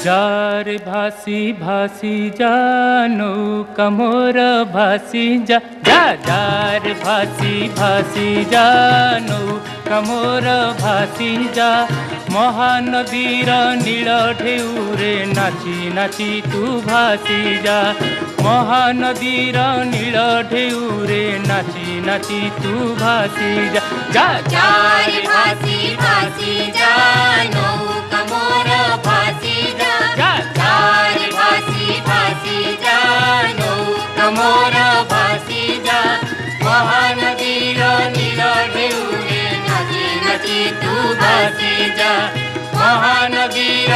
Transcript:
jar भासी भासी जा नौका मोर भासी जा जा जार भासी भासी जा नौका मोर भासी जा महानदीर नील ढेउरे नाची नाची तू भासी जा महानदीर नील ढेउरे नाची नाची तू भासी जा जा जार भासी भासी जा नौका मोर भासी जा जार भासी भासी जा नौका मोर भासी जा महानदीर नील ढेउरे नाची नाची तू भासी जा महानदीर